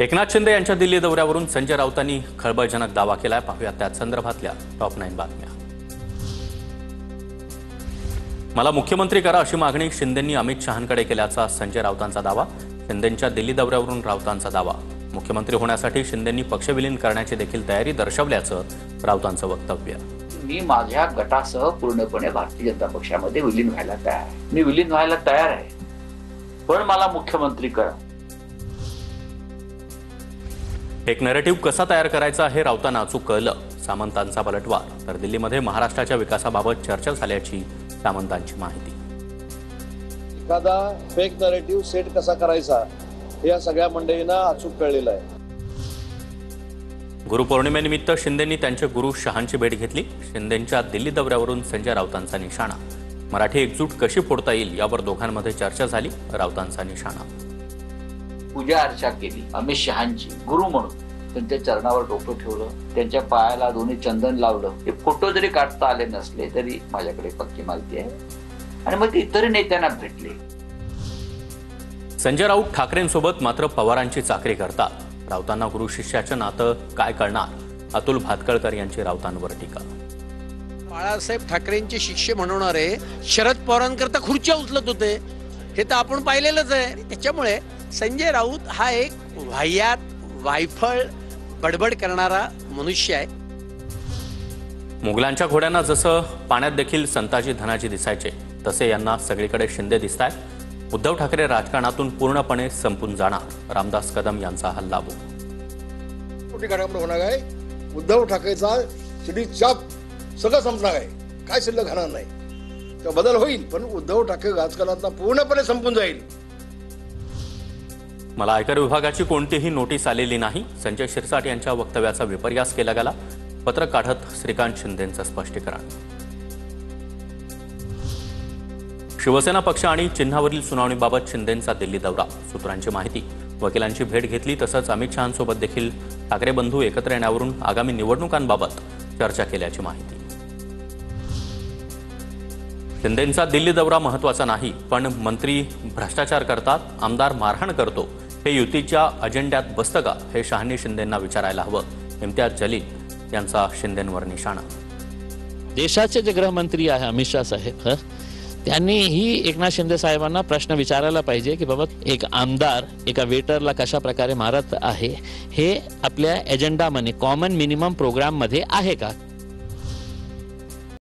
एकनाथ शिंदे यांच्या दिल्ली दौऱ्यावरून संजय राऊतांनी खळबळजनक दावा केलाय. पाहूया त्या संदर्भातल्या टॉप 9 बातम्या. मला मुख्यमंत्री करा अशी मागणी शिंदेंनी अमित शहांकडे केल्याचा संजय राऊतांचा दावा. शिंदेंच्या दिल्ली दौऱ्यावरून राऊतांचा दावा. मुख्यमंत्री होण्यासाठी शिंदेंनी पक्षविलीन करण्याची देखील तयारी दर्शवल्याचं राऊतांचं वक्तव्य. मी माझ्या गटासह पूर्णपणे भारतीय जनता पक्षामध्ये विलीन व्हायला तयार आहे. मी विलीन व्हायला तयार आहे, पण मला मुख्यमंत्री करा. एक नरेटिव्ह कसा तयार करायचा हे राऊतांना अचूक कळलं. सामंतांचा पलटवार. तर दिल्लीमध्ये महाराष्ट्राच्या विकासाबाबत चर्चा झाल्याची सामंतांची माहिती. एखादा फेक नरेटिव्ह सेट कसा करायचा हे या सगळ्या मंडळींना अचूक कळलेलं आहे. गुरुपौर्णिमेनिमित्त शिंदेंनी त्यांचे गुरु शहांची भेट घेतली. शिंदेंच्या दिल्ली दौऱ्यावरून संजय राऊतांचा निशाणा. मराठी एकजूट कशी फोडता येईल यावर दोघांमध्ये चर्चा झाली. राऊतांचा निशाणा. पूजा अर्चा केली अमित शहांची गुरु म्हणून. त्यांच्या चरणावर डोकं ठेवलं, त्यांच्या पायाला दोन्ही चंदन लावलं. हे फोटो जरी काढता आले नसले तरी माझ्याकडे पक्की माहिती आहे. आणि मग ते इतर नेत्यांना भेटले. संजय राऊत ठाकरेंसोबत मात्र पवारांची चाकरी करतात. राऊतांना गुरु शिष्याचं नातं काय कळणार? अतुल भातखळकर यांची राऊतांवर टीका. बाळासाहेब ठाकरेंचे शिष्य म्हणवणारे शरद पवारांकरता खुर्च्या उचलत होते, हे तर आपण पाहिलेलंच आहे. त्याच्यामुळे संजय राऊत हा एक वाह्यात वायफळ बडबड करणारा मनुष्य आहे. मुघलांच्या घोड्यांना जसं पाण्यात देखील संताजी धनाजी दिसायचे, तसे यांना सगळीकडे शिंदे दिसतायत. उद्धव ठाकरे राजकारणातून पूर्णपणे संपून जाणार. रामदास कदम यांचा हल्लाबोल. मोठी घडामोड होणार आहे. उद्धव ठाकरेचा शिडी चाप सगळं संपणार आहे. काय शिल्लक राहणार नाही. तर बदल होईल, पण उद्धव ठाकरे राजकारणातला पूर्णपणे संपून जाईल. मला आयकर विभागाची कोणतीही नोटीस आलेली नाही. संजय शिरसाट यांच्या वक्तव्याचा विपर्यास केला गेला. पत्र काढत श्रीकांत शिंदेंचं स्पष्टीकरण. शिवसेना पक्ष आणि चिन्हावरील सुनावणीबाबत शिंदेंचा दिल्ली दौरा. सूत्रांची माहिती. वकिलांची भेट घेतली. तसंच अमित शहांसोबत देखील ठाकरे बंधू एकत्र येण्यावरून आगामी निवडणुकांबाबत चर्चा केल्याची माहिती. शिंदेंचा दिल्ली दौरा महत्त्वाचा नाही, पण मंत्री भ्रष्टाचार करतात, आमदार मारहाण करतो, हे युतीच्या अजेंड्यात बसतं का, हे शहांनी शिंदेंना विचारायला हवं. इम्तियाज जलील यांचा शिंदेंवर निशाणा. देशाचे जे गृहमंत्री आहे अमित शाह साहेब, त्यांनीही एकनाथ शिंदे साहेबांना प्रश्न विचारायला पाहिजे की बाबा एक आमदार एका वेटरला कशा प्रकारे मारत आहे, हे आपल्या एजेंडामध्ये कॉमन मिनिमम प्रोग्राममध्ये आहे का.